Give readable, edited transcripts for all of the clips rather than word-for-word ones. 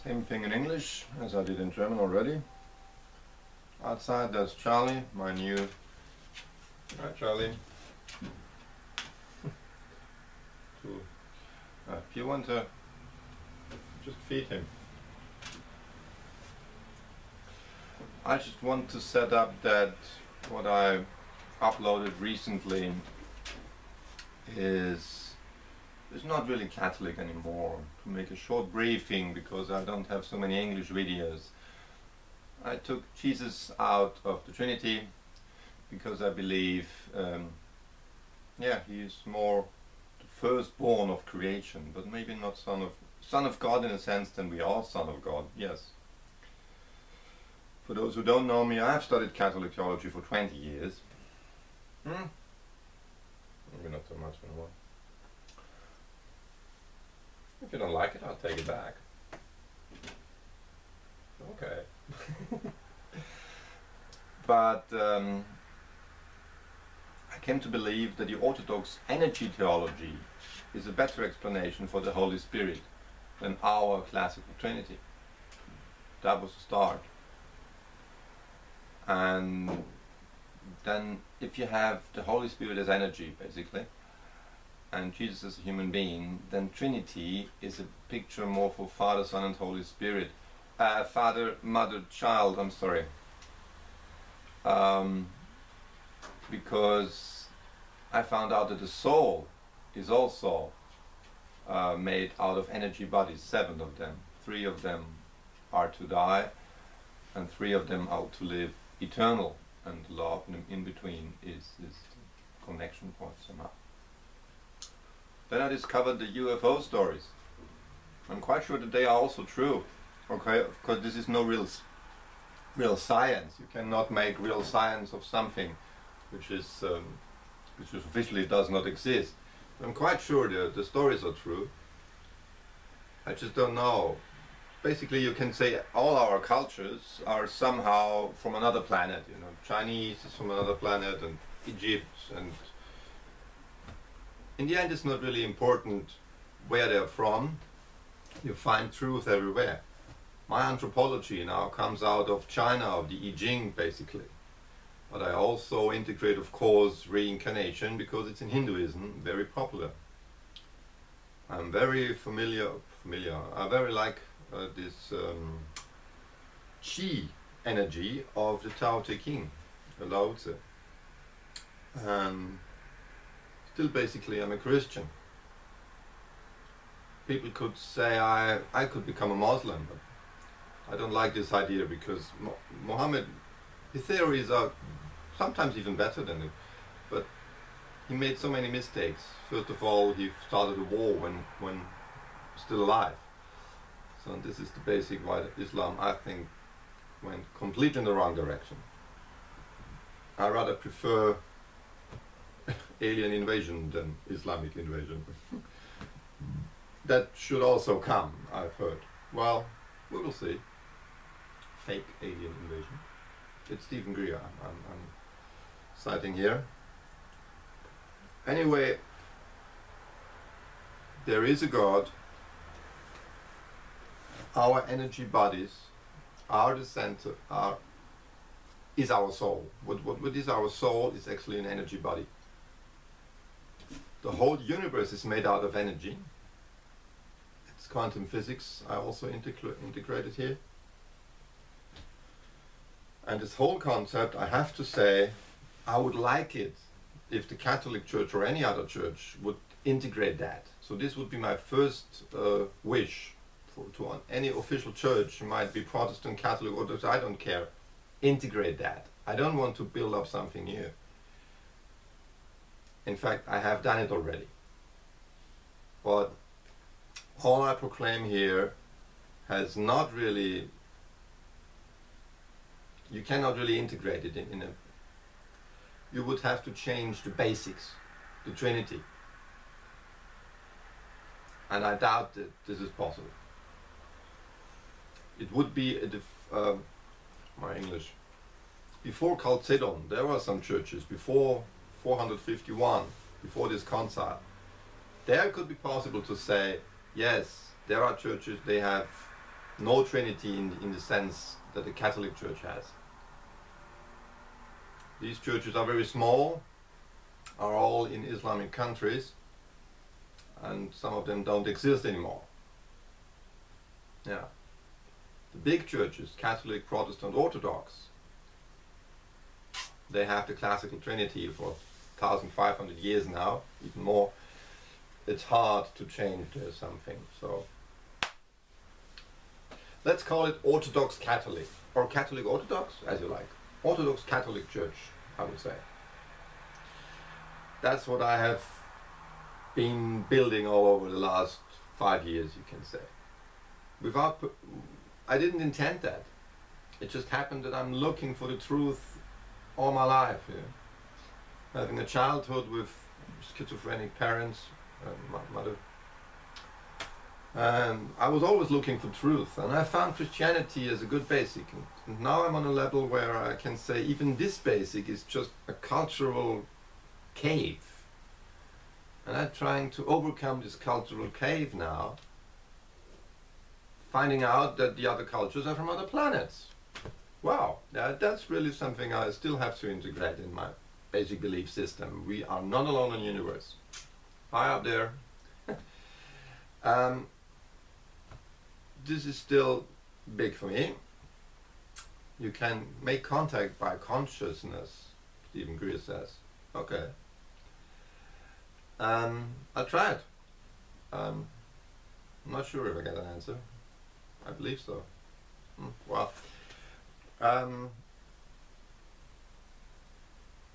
Same thing in English as I did in German already. Outside there's Charlie, my new... Hi Charlie. If you want to just feed him. I just want to set up that what I uploaded recently is not really Catholic anymore. To make a short briefing, because I don't have so many English videos. I took Jesus out of the Trinity because I believe, he is more the firstborn of creation, but maybe not son of God in a sense than we are son of God. Yes. For those who don't know me, I have studied Catholic theology for 20 years. Maybe not so much anymore. If you don't like it, I'll take it back. Okay. But I came to believe that the Orthodox energy theology is a better explanation for the Holy Spirit than our classical Trinity. That was the start. And then if you have the Holy Spirit as energy, basically, and Jesus as a human being, then Trinity is a picture more for Father, Son and Holy Spirit. Father, Mother, Child, I'm sorry. Because I found out that the soul is also made out of energy bodies, 7 of them. 3 of them are to die, and 3 of them are to live eternal, and love in between is the connection point somehow. Then I discovered the UFO stories. I'm quite sure that they are also true. Okay, of course this is no real science. You cannot make real science of something which officially does not exist. I'm quite sure the stories are true. I just don't know. Basically you can say all our cultures are somehow from another planet. You know, Chinese is from another planet, and Egypt, and in the end it's not really important where they're from. You find truth everywhere. My anthropology now comes out of China, of the I Ching basically. But I also integrate, of course, reincarnation, because it's in Hinduism very popular. I'm very familiar, I very like this Qi energy of the Tao Te Ching, the Lao Tzu. And still basically I'm a Christian. People could say I could become a Muslim, but I don't like this idea, because Muhammad, his theories are sometimes even better than it, but he made so many mistakes. First of all, he started a war when still alive. So this is the basic why Islam, I think, went completely in the wrong direction. I rather prefer alien invasion than Islamic invasion. That should also come, I've heard. Well, we will see. Fake alien invasion. It's Stephen Greer I'm citing here. Anyway, there is a God. Our energy bodies are the center, is our soul. What is our soul is actually an energy body. The whole universe is made out of energy. It's quantum physics I also integrated here. And this whole concept, I have to say, I would like it if the Catholic Church or any other church would integrate that. So this would be my first wish to any official church, might be Protestant, Catholic, Orthodox, I don't care. Integrate that. I don't want to build up something new. In fact, I have done it already. But all I proclaim here has not really, you cannot really integrate it in a, you would have to change the basics, the Trinity. And I doubt that this is possible. It would be my English. Before Chalcedon, there were some churches, before 451, before this Konzil. There it could be possible to say, yes, there are churches, they have no Trinity in the sense that the Catholic Church has. These churches are very small, are all in Islamic countries, and some of them don't exist anymore. Yeah. The big churches, Catholic, Protestant, Orthodox, they have the classical Trinity for 1,500 years now, even more. It's hard to change something, so let's call it Orthodox Catholic, or Catholic Orthodox, as you like. Orthodox Catholic Church, I would say. That's what I have been building all over the last 5 years, you can say. I didn't intend that. It just happened that I'm looking for the truth all my life. Yeah. Having a childhood with schizophrenic parents, my mother. And I was always looking for truth, and I found Christianity as a good basic. And now I'm on a level where I can say even this basic is just a cultural cave. And I'm trying to overcome this cultural cave now, finding out that the other cultures are from other planets. Wow, that's really something I still have to integrate in my basic belief system. We are not alone in the universe. High up there. This is still big for me. You can make contact by consciousness, Stephen Greer says. Okay. I'll try it. I'm not sure if I get an answer. I believe so. Well,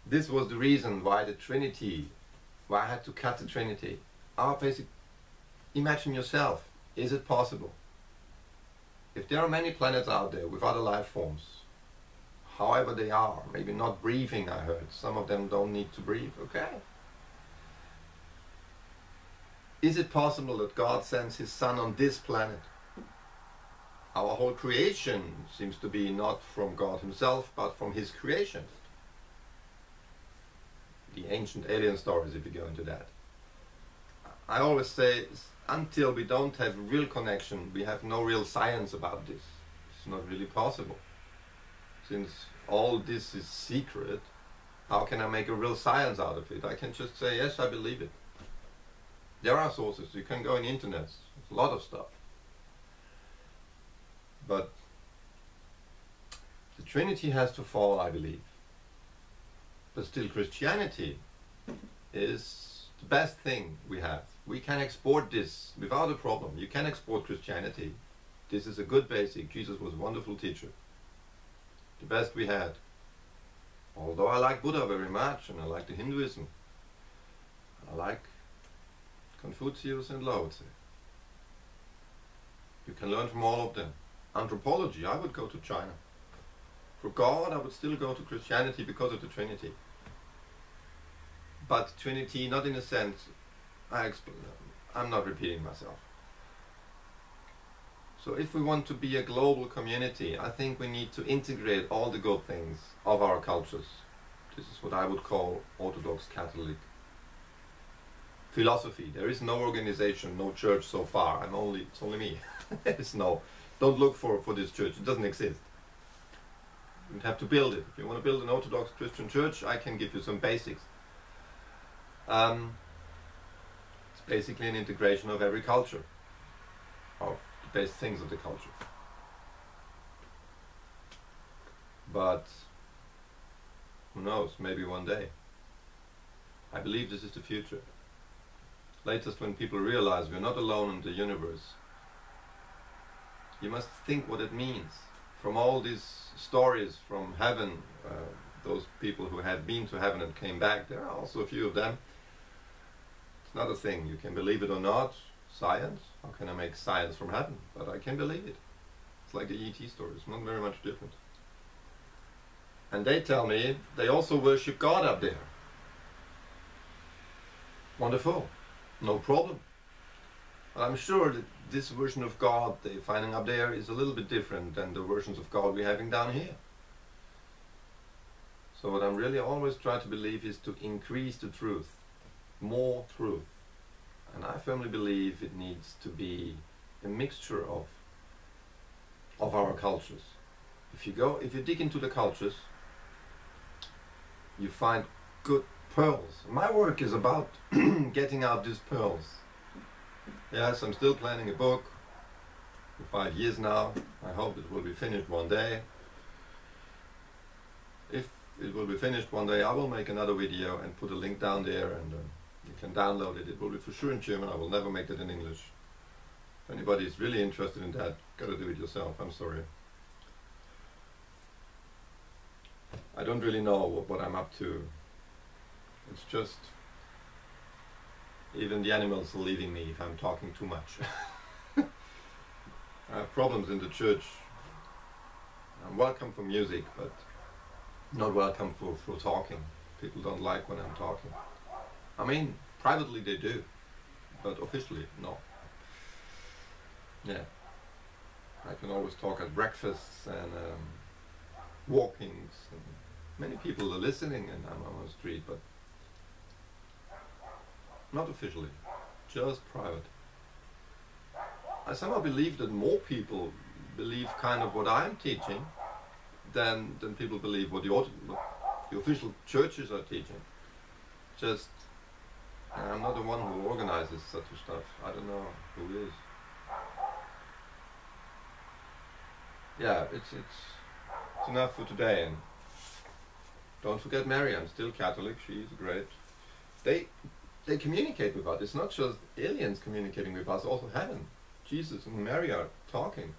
this was the reason why the Trinity, why I had to cut the Trinity. Our basic, imagine yourself, is it possible? If there are many planets out there with other life forms, however they are, maybe not breathing, I heard, some of them don't need to breathe, okay. Is it possible that God sends His Son on this planet? Our whole creation seems to be not from God Himself, but from His creation. The ancient alien stories, if you go into that. I always say, until we don't have a real connection, we have no real science about this. It's not really possible. Since all this is secret, how can I make a real science out of it? I can just say, yes, I believe it. There are sources, you can go on the internet, there's a lot of stuff. But the Trinity has to fall, I believe. But still Christianity is the best thing we have. We can export this without a problem. You can export Christianity. This is a good basic. Jesus was a wonderful teacher. The best we had. Although I like Buddha very much, and I like the Hinduism. I like Confucius and Lao Tse. You can learn from all of them. Anthropology, I would go to China. For God, I would still go to Christianity because of the Trinity. But Trinity, not in a sense, I'm not repeating myself. So if we want to be a global community, I think we need to integrate all the good things of our cultures. This is what I would call Orthodox Catholic philosophy. There is no organization, no church so far. It's only me. There is no. Don't look for this church. It doesn't exist. You have to build it. If you want to build an Orthodox Christian church, I can give you some basics. It's basically an integration of every culture, of the best things of the culture. But who knows, maybe one day. I believe this is the future. Latest, when people realize we're not alone in the universe, you must think what it means. From all these stories from heaven, those people who have been to heaven and came back, there are also a few of them. It's not a thing, you can believe it or not. Science, how can I make science from heaven? But I can believe it. It's like the E.T. story, it's not very much different. And they tell me they also worship God up there. Wonderful, no problem. But I'm sure that this version of God they're finding up there is a little bit different than the versions of God we're having down here. So what I'm really always trying to believe is to increase the truth, more truth. And I firmly believe it needs to be a mixture of of our cultures. If you dig into the cultures, you find good pearls. My work is about getting out these pearls. Yes, I'm still planning a book for 5 years now. I hope it will be finished one day. If it will be finished one day, I will make another video and put a link down there, and you can download it. It will be for sure in German. I will never make it in English. If anybody is really interested in that, gotta do it yourself. I'm sorry. I don't really know what I'm up to. It's just, even the animals are leaving me if I'm talking too much. I have problems in the church. I'm welcome for music, but not welcome for talking. People don't like when I'm talking. I mean, privately they do, but officially, no. Yeah. I can always talk at breakfasts and walkings. And many people are listening, and I'm on the street, but not officially, just private. I somehow believe that more people believe kind of what I'm teaching than people believe what the official churches are teaching. Just, I'm not the one who organizes such stuff. I don't know who is. Yeah, it's enough for today. And don't forget Mary. I'm still Catholic. She's great. They communicate with us. It's not just aliens communicating with us, also heaven. Jesus and Mary are talking.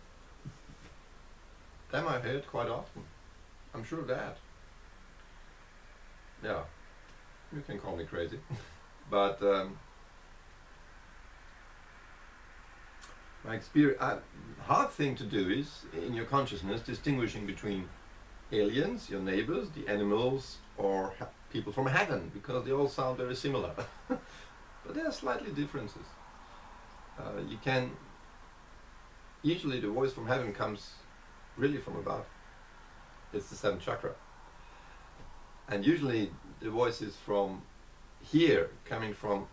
Them I heard quite often. I'm sure of that. Yeah, you can call me crazy. But my experience, hard thing to do is, in your consciousness, distinguishing between aliens, your neighbors, the animals, or people from heaven, because they all sound very similar. But there are slightly differences. Usually the voice from heaven comes really from above. It's the seventh chakra. And usually the voice is from here, coming from,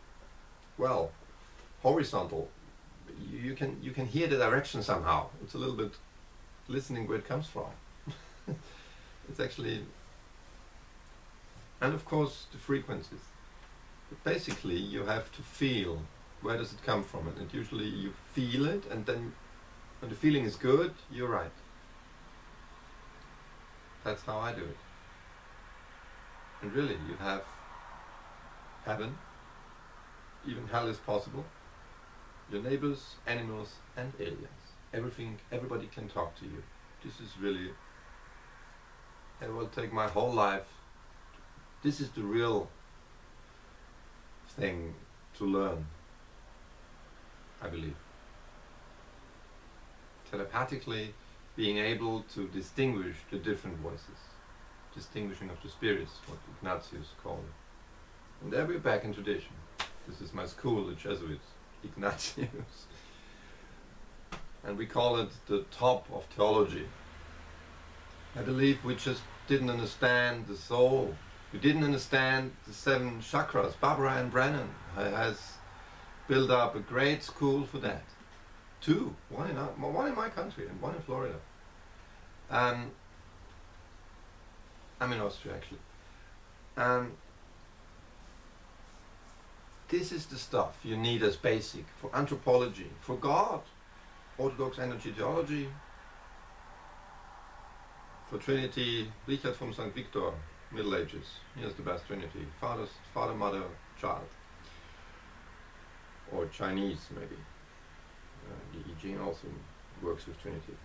well, horizontal. You can hear the direction somehow. It's a little bit listening where it comes from. It's actually, and of course the frequencies. But basically you have to feel where does it come from, and usually you feel it, and then when the feeling is good, you're right. That's how I do it. And really, you have heaven, even hell is possible, your neighbors, animals, and aliens. Everybody can talk to you. This is really, it will take my whole life. This is the real thing to learn, I believe. Telepathically being able to distinguish the different voices. Distinguishing of the spirits, what Ignatius called it. And there we're back in tradition. This is my school, the Jesuits, Ignatius. And we call it the top of theology. I believe we just didn't understand the soul. We didn't understand the 7 chakras. Barbara Ann Brennan has built up a great school for that. 2, one in my country and one in Florida. I'm in Austria actually. This is the stuff you need as basic for anthropology, for God, Orthodox energy theology, for Trinity, Richard from St. Victor, Middle Ages. Here's the best Trinity: Father, Mother, Child, or Chinese maybe. The I Ching also works with Trinity.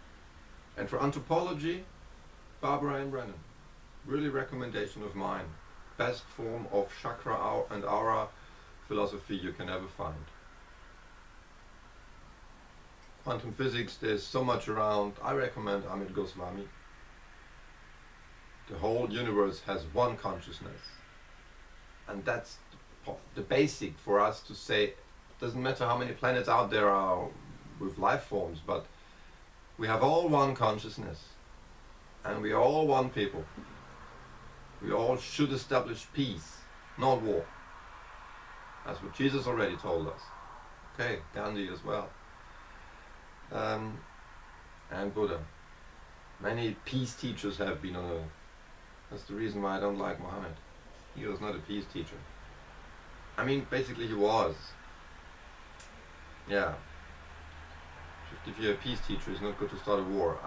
And for anthropology, Barbara Ann Brennan. Really recommendation of mine. Best form of chakra and aura philosophy you can ever find. Quantum physics, there's so much around. I recommend Amit Goswami. The whole universe has one consciousness. And that's the basic for us to say, doesn't matter how many planets out there are with life forms, but we have all one consciousness. And we are all one people. We all should establish peace, not war. That's what Jesus already told us. Okay, Gandhi as well. and Buddha. Many peace teachers have been on earth. That's the reason why I don't like Muhammad. He was not a peace teacher. I mean, basically he was. Yeah. Just if you're a peace teacher, it's not good to start a war.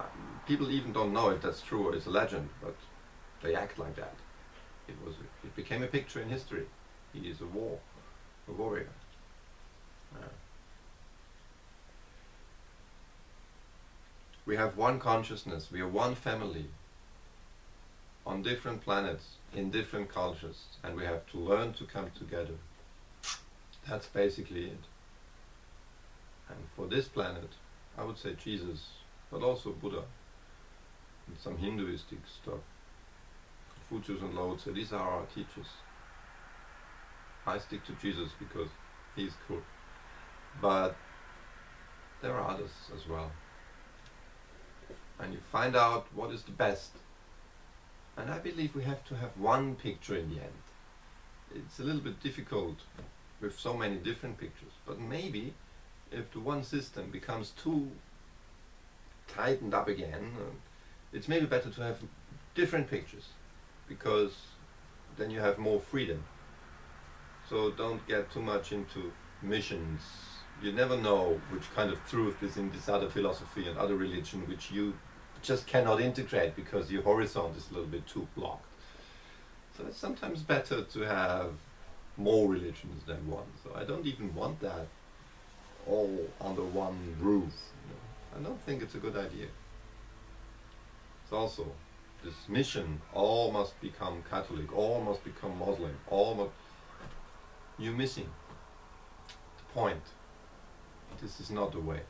People even don't know if that's true or it's a legend, but they act like that. It became a picture in history. He is a warrior. Yeah. We have one consciousness, we are one family on different planets, in different cultures, and we have to learn to come together. That's basically it. And for this planet, I would say Jesus, but also Buddha, and some Hinduistic stuff. Confucius and Lao Tse, these are our teachers. I stick to Jesus because he's cool. But there are others as well. And you find out what is the best. And I believe we have to have one picture in the end. It's a little bit difficult with so many different pictures, but maybe if the one system becomes too tightened up again, it's maybe better to have different pictures, because then you have more freedom. So don't get too much into missions. You never know which kind of truth is in this other philosophy and other religion which you just cannot integrate because your horizon is a little bit too blocked. So it's sometimes better to have more religions than one. So I don't even want that all under one roof. You know? I don't think it's a good idea. It's also this mission, all must become Catholic, all must become Muslim, all must... You're missing the point. This is not the way.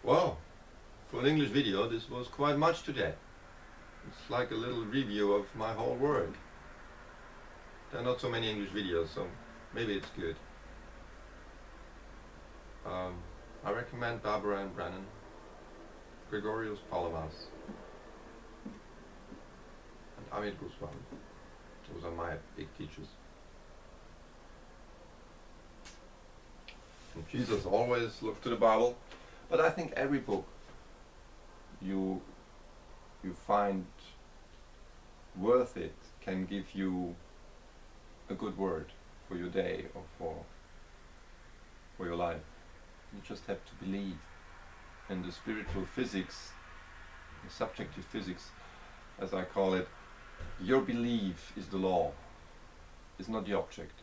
Well, for an English video, this was quite much today. It's like a little review of my whole work. There are not so many English videos, so maybe it's good. I recommend Barbara and Brennan, Gregorius Palamas, and Amit Goswami. Those are my big teachers. And Jesus always looked to the Bible, but I think every book you find worth it can give you a good word for your day or for your life. You just have to believe in the spiritual physics, the subjective physics, as I call it. Your belief is the law, it's not the object.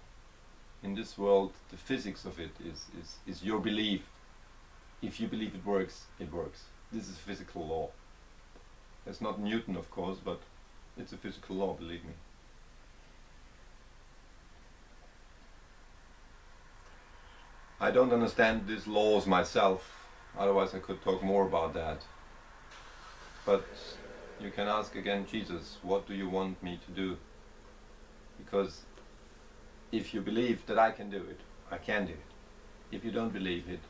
In this world, the physics of it is your belief. If you believe it works, it works. This is physical law. It's not Newton, of course, but it's a physical law, believe me. I don't understand these laws myself, otherwise I could talk more about that. But you can ask again Jesus, what do you want me to do? Because if you believe that I can do it, I can do it. If you don't believe it,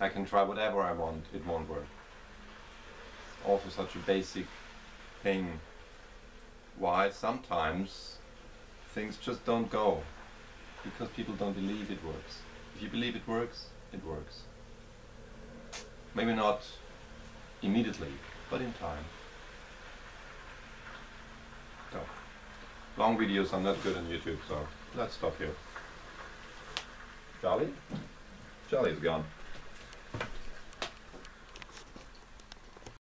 I can try whatever I want, it won't work. Also such a basic thing. Why sometimes things just don't go, because people don't believe it works. If you believe it works, it works. Maybe not immediately, but in time. So, long videos are not good on YouTube, so let's stop here. Charlie? Charlie's gone.